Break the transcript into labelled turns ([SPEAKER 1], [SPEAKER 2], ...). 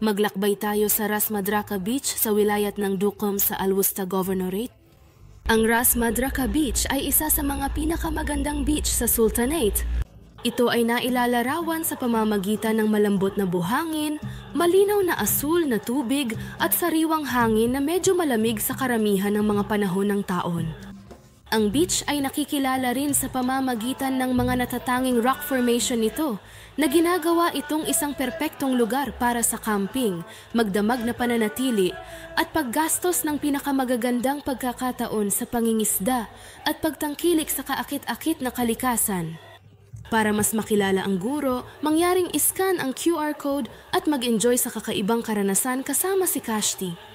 [SPEAKER 1] Maglakbay tayo sa Ras Madraka Beach sa wilayat ng Duqm sa Al-Wusta Governorate. Ang Ras Madraka Beach ay isa sa mga pinakamagandang beach sa Sultanate. Ito ay nailalarawan sa pamamagitan ng malambot na buhangin, malinaw na asul na tubig at sariwang hangin na medyo malamig sa karamihan ng mga panahon ng taon. Ang beach ay nakikilala rin sa pamamagitan ng mga natatanging rock formation nito na ginagawa itong isang perpektong lugar para sa camping, magdamag na pananatili at paggastos ng pinakamagagandang pagkakataon sa pangingisda at pagtangkilik sa kaakit-akit na kalikasan. Para mas makilala ang guro, mangyaring iscan ang QR code at mag-enjoy sa kakaibang karanasan kasama si Kashti.